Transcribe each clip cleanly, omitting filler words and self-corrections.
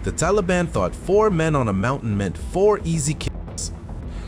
The Taliban thought 4 men on a mountain meant 4 easy kills.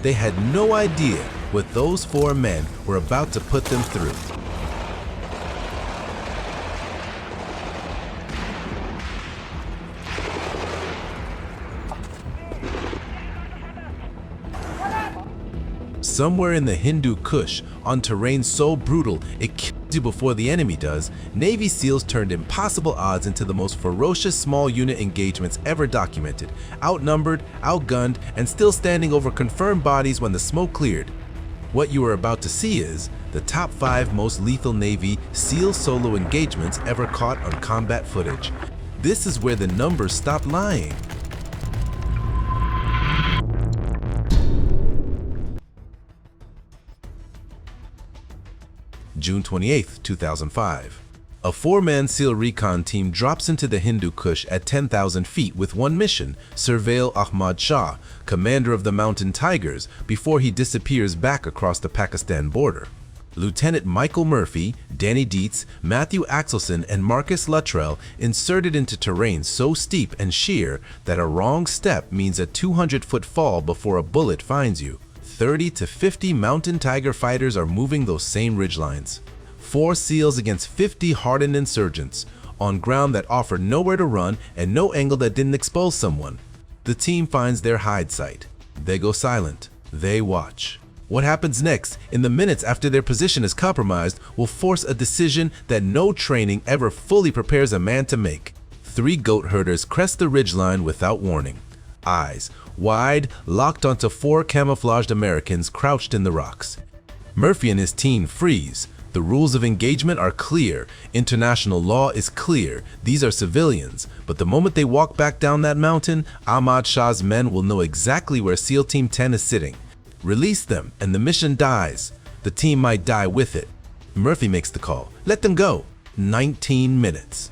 They had no idea what those 4 men were about to put them through. Somewhere in the Hindu Kush, on terrain so brutal it kills you before the enemy does, Navy SEALs turned impossible odds into the most ferocious small unit engagements ever documented, outnumbered, outgunned, and still standing over confirmed bodies when the smoke cleared. What you are about to see is the top 5 most lethal Navy SEAL solo engagements ever caught on combat footage. This is where the numbers stop lying. June 28, 2005. A 4-man SEAL recon team drops into the Hindu Kush at 10,000 feet with one mission: surveil Ahmad Shah, commander of the Mountain Tigers, before he disappears back across the Pakistan border. Lieutenant Michael Murphy, Danny Dietz, Matthew Axelson, and Marcus Luttrell inserted into terrain so steep and sheer that a wrong step means a 200-foot fall before a bullet finds you. 30 to 50 Mountain Tiger fighters are moving those same ridgelines. 4 SEALs against 50 hardened insurgents, on ground that offered nowhere to run and no angle that didn't expose someone. The team finds their hide site. They go silent. They watch. What happens next, in the minutes after their position is compromised, will force a decision that no training ever fully prepares a man to make. 3 goat herders crest the ridgeline without warning. Eyes wide, locked onto 4 camouflaged Americans crouched in the rocks. Murphy and his team freeze. The rules of engagement are clear. International law is clear. These are civilians. But the moment they walk back down that mountain, Ahmad Shah's men will know exactly where SEAL Team 10 is sitting. Release them, and the mission dies. The team might die with it. Murphy makes the call. Let them go. 19 minutes.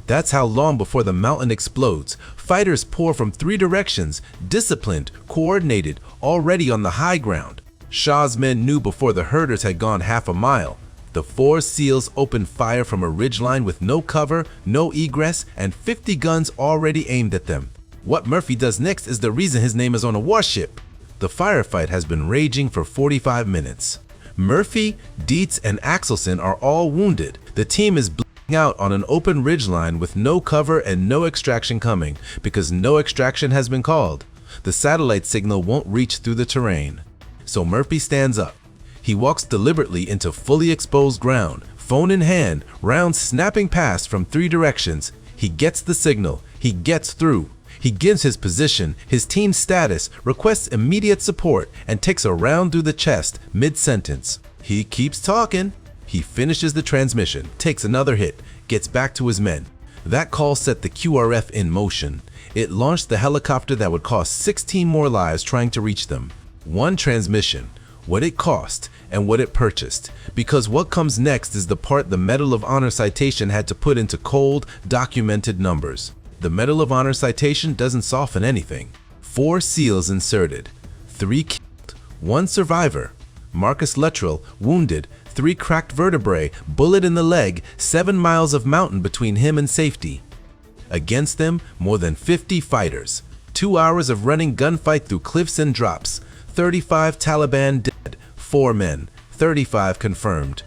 That's how long before the mountain explodes. Fighters pour from 3 directions, disciplined, coordinated, already on the high ground. Shah's men knew before the herders had gone half a mile. The 4 SEALs opened fire from a ridgeline with no cover, no egress, and 50 guns already aimed at them. What Murphy does next is the reason his name is on a warship. The firefight has been raging for 45 minutes. Murphy, Dietz, and Axelson are all wounded. The team is out on an open ridgeline with no cover and no extraction coming, because no extraction has been called. The satellite signal won't reach through the terrain. So Murphy stands up. He walks deliberately into fully exposed ground, phone in hand, rounds snapping past from 3 directions. He gets the signal. He gets through. He gives his position, his team's status, requests immediate support, and takes a round through the chest mid-sentence. He keeps talking. He finishes the transmission, takes another hit, gets back to his men. That call set the QRF in motion. It launched the helicopter that would cost 16 more lives trying to reach them. One transmission, what it cost, and what it purchased. Because what comes next is the part the Medal of Honor citation had to put into cold, documented numbers. The Medal of Honor citation doesn't soften anything. 4 SEALs inserted, 3 killed, 1 survivor. Marcus Luttrell, wounded, 3 cracked vertebrae, bullet in the leg, 7 miles of mountain between him and safety. Against them, more than 50 fighters. 2 hours of running gunfight through cliffs and drops. 35 Taliban dead, 4 men, 35 confirmed.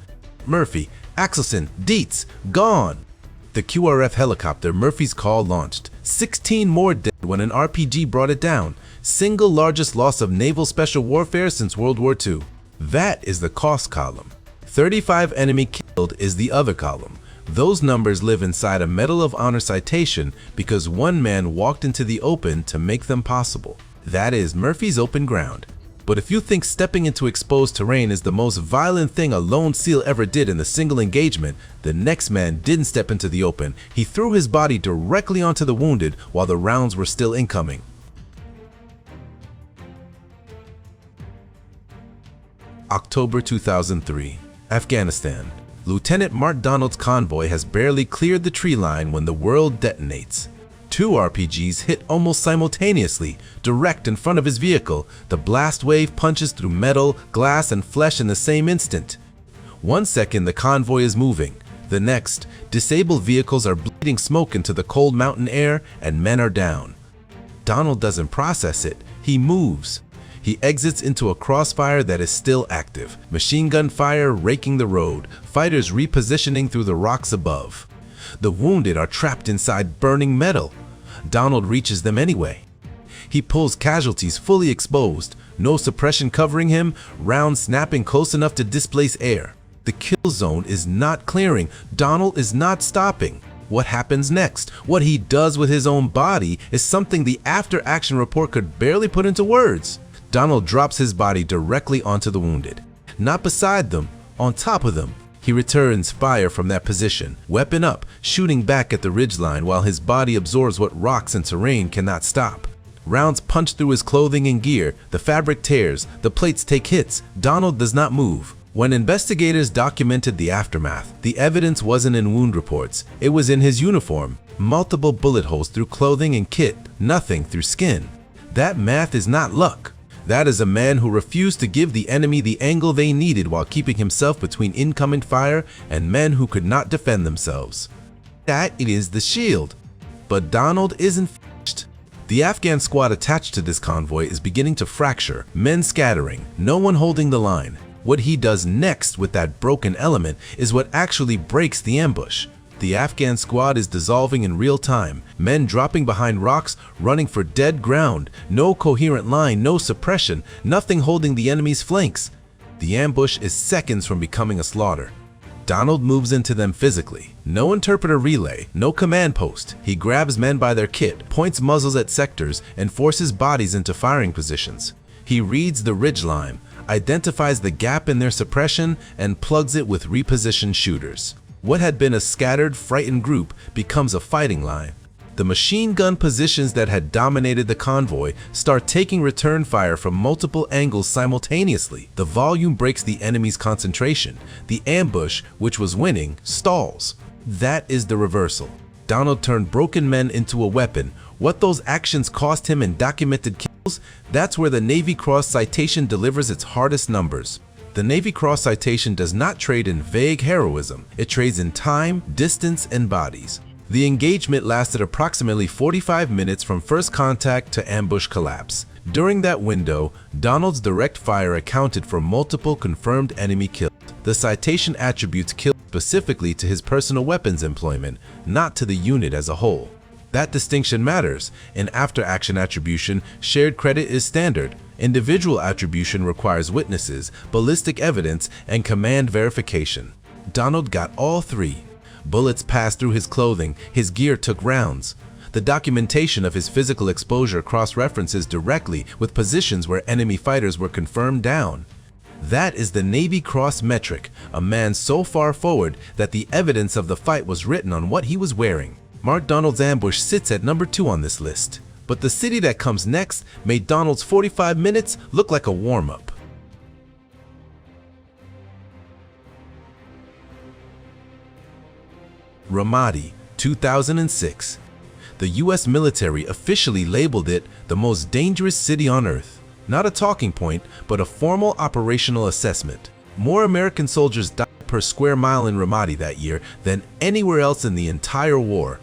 Murphy, Axelson, Dietz, gone. The QRF helicopter Murphy's call launched. 16 more dead when an RPG brought it down. Single largest loss of naval special warfare since World War II. That is the cost column. 35 enemy killed is the other column. Those numbers live inside a Medal of Honor citation because one man walked into the open to make them possible. That is Murphy's open ground. But if you think stepping into exposed terrain is the most violent thing a lone SEAL ever did in a single engagement, the next man didn't step into the open. He threw his body directly onto the wounded while the rounds were still incoming. October 2003, Afghanistan. Lieutenant Mark Donald's convoy has barely cleared the tree line when the world detonates. 2 RPGs hit almost simultaneously, direct in front of his vehicle. The blast wave punches through metal, glass, and flesh in the same instant. 1 second, the convoy is moving. The next, disabled vehicles are eating smoke into the cold mountain air, and men are down. Donald doesn't process it. He moves. He exits into a crossfire that is still active. Machine gun fire raking the road. Fighters repositioning through the rocks above. The wounded are trapped inside burning metal. Donald reaches them anyway. He pulls casualties fully exposed. No suppression covering him. Rounds snapping close enough to displace air. The kill zone is not clearing. Donald is not stopping. What happens next? What he does with his own body is something the after-action report could barely put into words. Donald drops his body directly onto the wounded. Not beside them, on top of them. He returns fire from that position, weapon up, shooting back at the ridgeline while his body absorbs what rocks and terrain cannot stop. Rounds punch through his clothing and gear, the fabric tears, the plates take hits. Donald does not move. When investigators documented the aftermath, the evidence wasn't in wound reports, it was in his uniform. Multiple bullet holes through clothing and kit, nothing through skin. That math is not luck. That is a man who refused to give the enemy the angle they needed while keeping himself between incoming fire and men who could not defend themselves. That it is the shield. But Donald isn't finished. The Afghan squad attached to this convoy is beginning to fracture, men scattering, no one holding the line. What he does next with that broken element is what actually breaks the ambush. The Afghan squad is dissolving in real time, men dropping behind rocks, running for dead ground, no coherent line, no suppression, nothing holding the enemy's flanks. The ambush is seconds from becoming a slaughter. Donald moves into them physically. No interpreter relay, no command post. He grabs men by their kit, points muzzles at sectors, and forces bodies into firing positions. He reads the ridgeline, identifies the gap in their suppression, and plugs it with repositioned shooters. What had been a scattered, frightened group becomes a fighting line. The machine gun positions that had dominated the convoy start taking return fire from multiple angles simultaneously. The volume breaks the enemy's concentration. The ambush, which was winning, stalls. That is the reversal. Donald turned broken men into a weapon. What those actions cost him in documented kills, that's where the Navy Cross citation delivers its hardest numbers. The Navy Cross citation does not trade in vague heroism. It trades in time, distance, and bodies. The engagement lasted approximately 45 minutes from first contact to ambush collapse. During that window, Donald's direct fire accounted for multiple confirmed enemy kills. The citation attributes kills specifically to his personal weapons employment, not to the unit as a whole. That distinction matters. In after-action attribution, shared credit is standard. Individual attribution requires witnesses, ballistic evidence, and command verification. Donald got all three. Bullets passed through his clothing, his gear took rounds. The documentation of his physical exposure cross-references directly with positions where enemy fighters were confirmed down. That is the Navy Cross metric, a man so far forward that the evidence of the fight was written on what he was wearing. Mark Donald's ambush sits at number 2 on this list. But the city that comes next made Donald's 45 minutes look like a warm-up. Ramadi, 2006. The US military officially labeled it the most dangerous city on earth. Not a talking point, but a formal operational assessment. More American soldiers died per square mile in Ramadi that year than anywhere else in the entire war.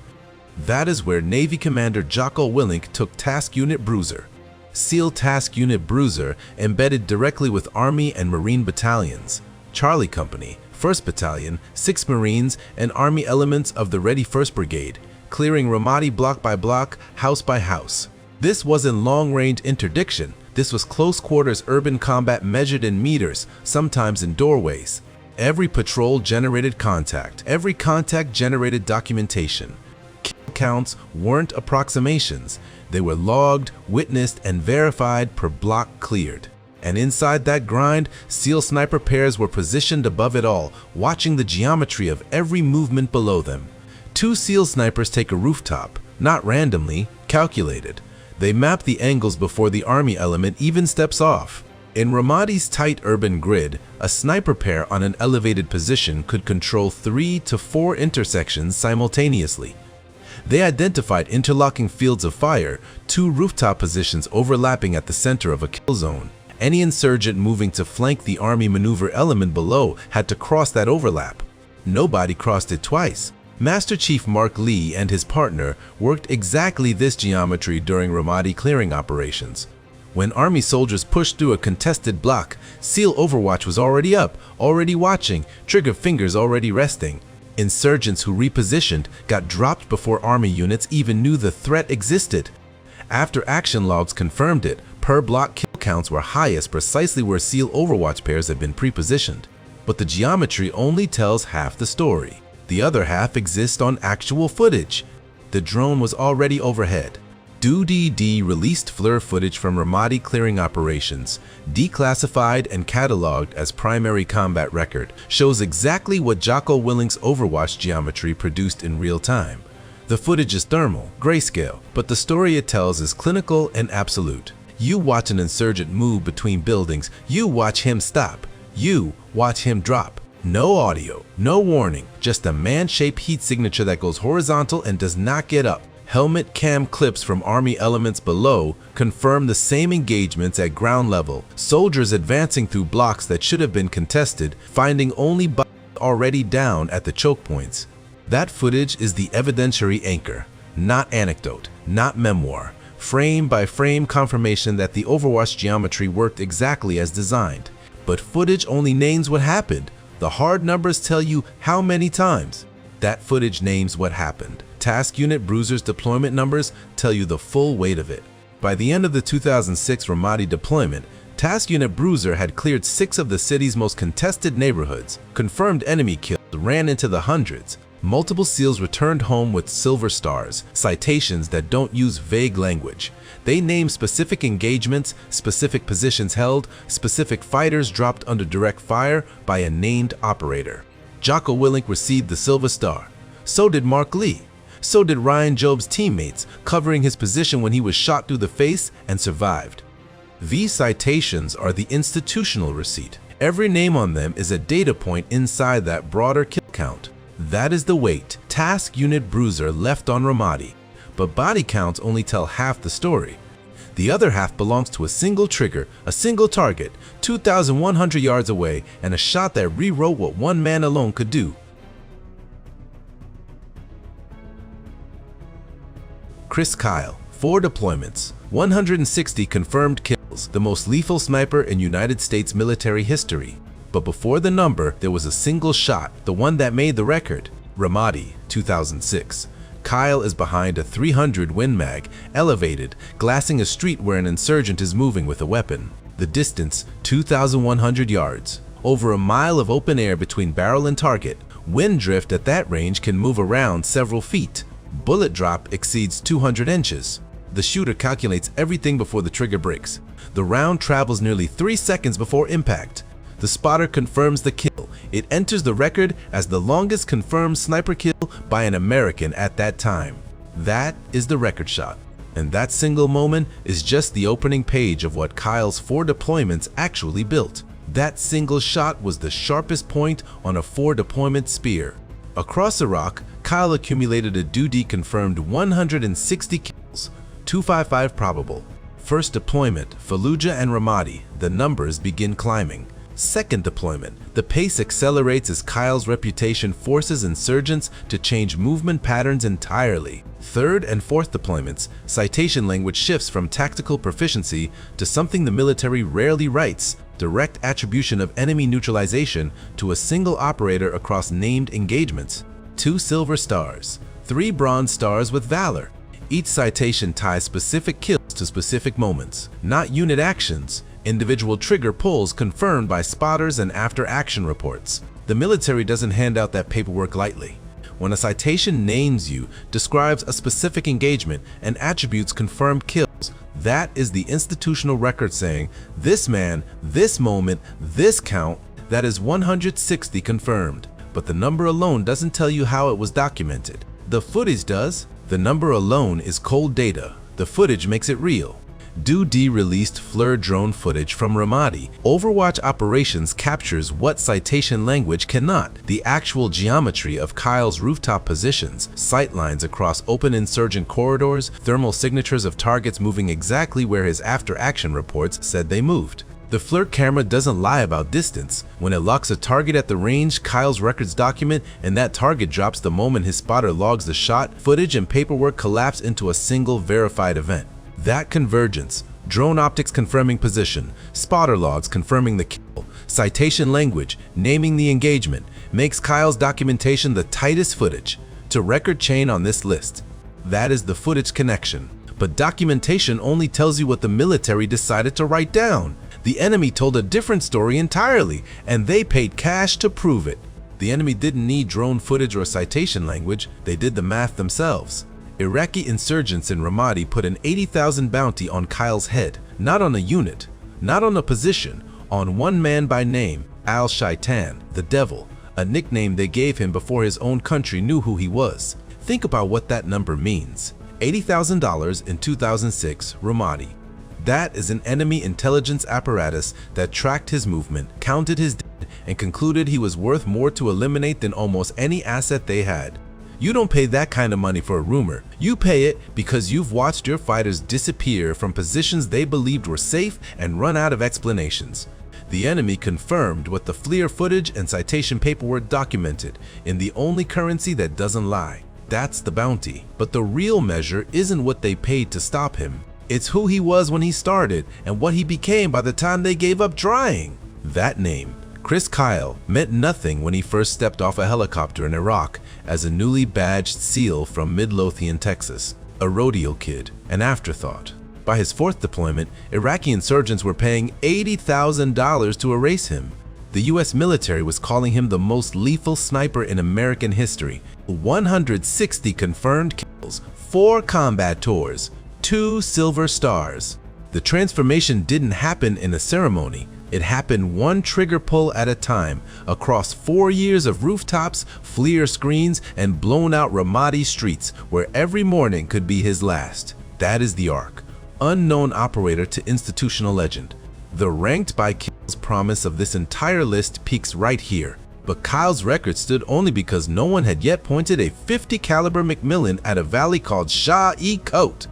That is where Navy Commander Jocko took Task Unit Bruiser. SEAL Task Unit Bruiser embedded directly with Army and Marine battalions, Charlie Company, 1st Battalion, 6 Marines, and Army elements of the Ready 1st Brigade, clearing Ramadi block by block, house by house. This wasn't long-range interdiction. This was close-quarters urban combat measured in meters, sometimes in doorways. Every patrol generated contact. Every contact generated documentation. Counts weren't approximations. They were logged, witnessed, and verified per block cleared. And inside that grind, SEAL sniper pairs were positioned above it all, watching the geometry of every movement below them. 2 SEAL snipers take a rooftop, not randomly, calculated. They map the angles before the Army element even steps off. In Ramadi's tight urban grid, a sniper pair on an elevated position could control 3 to 4 intersections simultaneously. They identified interlocking fields of fire, 2 rooftop positions overlapping at the center of a kill zone. Any insurgent moving to flank the Army maneuver element below had to cross that overlap. Nobody crossed it twice. Master Chief Mark Lee and his partner worked exactly this geometry during Ramadi clearing operations. When Army soldiers pushed through a contested block, SEAL Overwatch was already up, already watching, trigger fingers already resting. Insurgents who repositioned got dropped before Army units even knew the threat existed. After action logs confirmed it, per block kill counts were highest precisely where SEAL Overwatch pairs had been pre-positioned. But the geometry only tells half the story. The other half exists on actual footage. The drone was already overhead. DoD released FLIR footage from Ramadi clearing operations, declassified and cataloged as primary combat record, shows exactly what Jocko Willink's Overwatch geometry produced in real time. The footage is thermal, grayscale, but the story it tells is clinical and absolute. You watch an insurgent move between buildings, you watch him stop, you watch him drop. No audio, no warning, just a man-shaped heat signature that goes horizontal and does not get up. Helmet cam clips from Army elements below confirm the same engagements at ground level. Soldiers advancing through blocks that should have been contested, finding only bodies already down at the choke points. That footage is the evidentiary anchor, not anecdote, not memoir. Frame by frame confirmation that the Overwatch geometry worked exactly as designed. But footage only names what happened. The hard numbers tell you how many times. That footage names what happened. Task Unit Bruiser's deployment numbers tell you the full weight of it. By the end of the 2006 Ramadi deployment, Task Unit Bruiser had cleared 6 of the city's most contested neighborhoods. Confirmed enemy kills ran into the hundreds. Multiple SEALs returned home with silver stars, citations that don't use vague language. They name specific engagements, specific positions held, specific fighters dropped under direct fire by a named operator. Jocko Willink received the Silver Star. So did Mark Lee. So did Ryan Job's teammates, covering his position when he was shot through the face and survived. These citations are the institutional receipt. Every name on them is a data point inside that broader kill count. That is the weight Task Unit Bruiser left on Ramadi. But body counts only tell half the story. The other half belongs to a single trigger, a single target, 2,100 yards away, and a shot that rewrote what one man alone could do. Chris Kyle, 4 deployments, 160 confirmed kills, the most lethal sniper in United States military history. But before the number, there was a single shot, the one that made the record. Ramadi, 2006. Kyle is behind a 300 Win Mag, elevated, glassing a street where an insurgent is moving with a weapon. The distance, 2,100 yards. Over a mile of open air between barrel and target. Wind drift at that range can move around several feet. Bullet drop exceeds 200 inches. The shooter calculates everything before the trigger breaks. The round travels nearly 3 seconds before impact. The spotter confirms the kill. It enters the record as the longest confirmed sniper kill by an American at that time. That is the record shot. And that single moment is just the opening page of what Kyle's 4 deployments actually built. That single shot was the sharpest point on a 4-deployment spear. Across Iraq, Kyle accumulated a DoD-confirmed 160 kills, 255 probable. First deployment, Fallujah and Ramadi, the numbers begin climbing. Second deployment, the pace accelerates as Kyle's reputation forces insurgents to change movement patterns entirely. Third and fourth deployments, citation language shifts from tactical proficiency to something the military rarely writes, direct attribution of enemy neutralization to a single operator across named engagements. 2 silver stars, 3 bronze stars with valor. Each citation ties specific kills to specific moments, not unit actions. Individual trigger pulls confirmed by spotters and after-action reports. The military doesn't hand out that paperwork lightly. When a citation names you, describes a specific engagement, and attributes confirmed kills, that is the institutional record saying, this man, this moment, this count, that is 160 confirmed. But the number alone doesn't tell you how it was documented. The footage does. The number alone is cold data. The footage makes it real. DoD released FLIR drone footage from Ramadi. Overwatch Operations captures what citation language cannot. The actual geometry of Kyle's rooftop positions, sightlines across open insurgent corridors, thermal signatures of targets moving exactly where his after-action reports said they moved. The FLIR camera doesn't lie about distance. When it locks a target at the range Kyle's records document, and that target drops the moment his spotter logs the shot, footage and paperwork collapse into a single verified event. That convergence, drone optics confirming position, spotter logs confirming the kill, citation language naming the engagement, makes Kyle's documentation the tightest footage to record chain on this list. That is the footage connection. But documentation only tells you what the military decided to write down. The enemy told a different story entirely, and they paid cash to prove it. The enemy didn't need drone footage or citation language, they did the math themselves. Iraqi insurgents in Ramadi put an 80,000 bounty on Kyle's head, not on a unit, not on a position, on one man by name, Al-Shaitan, the devil, a nickname they gave him before his own country knew who he was. Think about what that number means. $80,000 in 2006, Ramadi. That is an enemy intelligence apparatus that tracked his movement, counted his dead, and concluded he was worth more to eliminate than almost any asset they had. You don't pay that kind of money for a rumor. You pay it because you've watched your fighters disappear from positions they believed were safe and run out of explanations. The enemy confirmed what the FLIR footage and citation paperwork documented in the only currency that doesn't lie. That's the bounty. But the real measure isn't what they paid to stop him. It's who he was when he started and what he became by the time they gave up trying. That name, Chris Kyle, meant nothing when he first stepped off a helicopter in Iraq as a newly badged SEAL from Midlothian, Texas. A rodeo kid, an afterthought. By his fourth deployment, Iraqi insurgents were paying $80,000 to erase him. The US military was calling him the most lethal sniper in American history. 160 confirmed kills, 4 combat tours, 2 silver stars. The transformation didn't happen in a ceremony. It happened one trigger pull at a time, across 4 years of rooftops, FLIR screens, and blown-out Ramadi streets, where every morning could be his last. That is the arc. Unknown operator to institutional legend. The ranked by kills promise of this entire list peaks right here. But Kyle's record stood only because no one had yet pointed a .50 caliber Macmillan at a valley called Shah-e-Kot.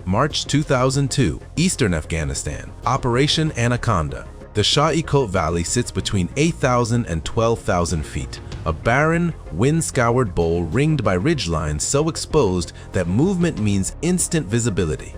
March 2002, Eastern Afghanistan, Operation Anaconda. The Shah-e-Kot Valley sits between 8,000 and 12,000 feet, a barren, wind-scoured bowl ringed by ridgelines so exposed that movement means instant visibility.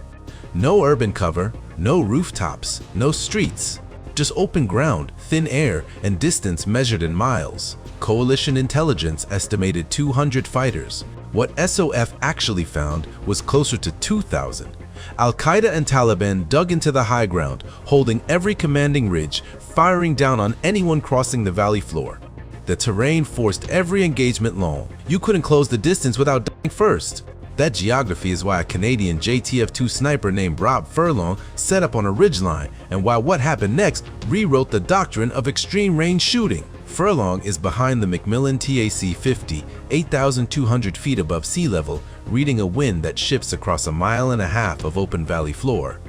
No urban cover, no rooftops, no streets, just open ground, thin air, and distance measured in miles. Coalition intelligence estimated 200 fighters. What SOF actually found was closer to 2,000. Al-Qaeda and Taliban dug into the high ground, holding every commanding ridge, firing down on anyone crossing the valley floor. The terrain forced every engagement long. You couldn't close the distance without dying first. That geography is why a Canadian JTF-2 sniper named Rob Furlong set up on a ridgeline, and why what happened next rewrote the doctrine of extreme range shooting. Furlong is behind the Macmillan TAC-50, 8,200 feet above sea level, reading a wind that shifts across a mile and a half of open valley floor.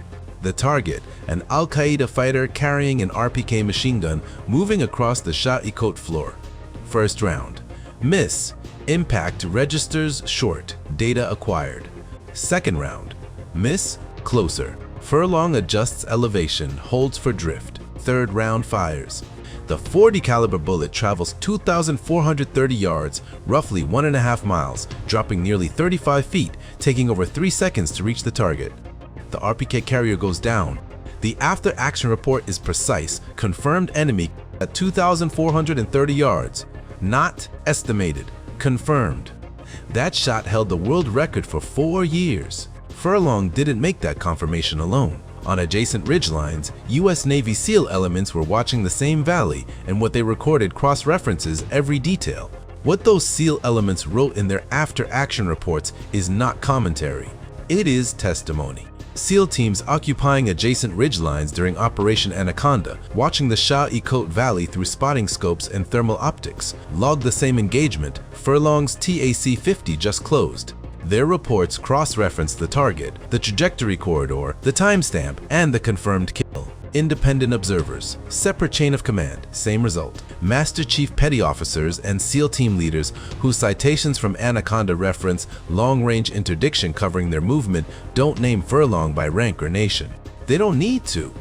The target, an Al-Qaeda fighter carrying an RPK machine gun moving across the Shah-e-Kot floor. First round. Miss. Impact registers short. Data acquired. Second round. Miss. Closer. Furlong adjusts elevation, holds for drift. Third round fires. The .40 caliber bullet travels 2,430 yards, roughly 1.5 miles, dropping nearly 35 feet, taking over 3 seconds to reach the target. The RPK carrier goes down. The after-action report is precise, confirmed enemy at 2,430 yards. Not estimated, confirmed. That shot held the world record for 4 years. Furlong didn't make that confirmation alone. On adjacent ridgelines, US Navy SEAL elements were watching the same valley, and what they recorded cross-references every detail. What those SEAL elements wrote in their after-action reports is not commentary. It is testimony. SEAL teams occupying adjacent ridgelines during Operation Anaconda, watching the Shah-e-Kot Valley through spotting scopes and thermal optics, logged the same engagement. Furlong's TAC-50 just closed. Their reports cross-referenced the target, the trajectory corridor, the timestamp, and the confirmed kill. Independent observers, separate chain of command, same result. Master Chief Petty Officers and SEAL team leaders whose citations from Anaconda reference long-range interdiction covering their movement don't name Furlong by rank or nation. They don't need to.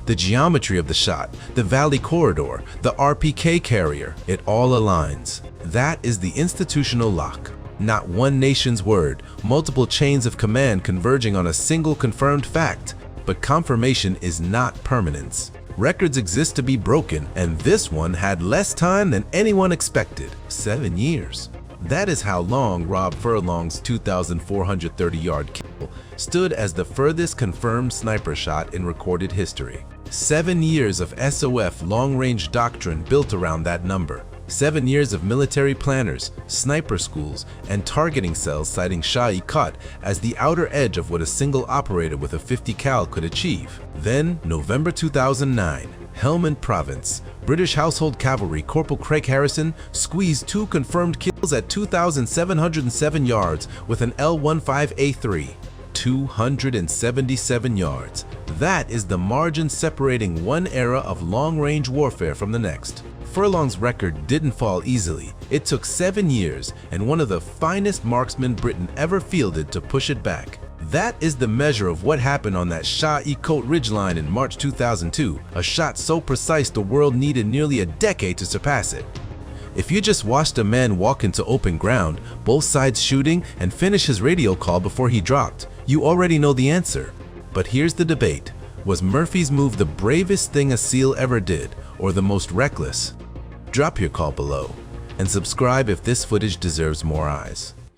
The geometry of the shot, the valley corridor, the RPK carrier, it all aligns. That is the institutional lock. Not one nation's word, multiple chains of command converging on a single confirmed fact. But confirmation is not permanence. Records exist to be broken, and this one had less time than anyone expected, 7 years. That is how long Rob Furlong's 2,430-yard kill stood as the furthest confirmed sniper shot in recorded history. 7 years of SOF long-range doctrine built around that number. 7 years of military planners, sniper schools, and targeting cells citing Shah-e-Kot as the outer edge of what a single operator with a 50 cal could achieve. Then, November 2009, Helmand Province, British Household Cavalry Corporal Craig Harrison squeezed 2 confirmed kills at 2,707 yards with an L-15A3. 277 yards. That is the margin separating one era of long-range warfare from the next. Furlong's record didn't fall easily. It took 7 years and one of the finest marksmen Britain ever fielded to push it back. That is the measure of what happened on that Shah-e-Kot ridgeline in March 2002, a shot so precise the world needed nearly a decade to surpass it. If you just watched a man walk into open ground, both sides shooting, and finish his radio call before he dropped, you already know the answer. But here's the debate. Was Murphy's move the bravest thing a SEAL ever did, or the most reckless? Drop your call below, and subscribe if this footage deserves more eyes.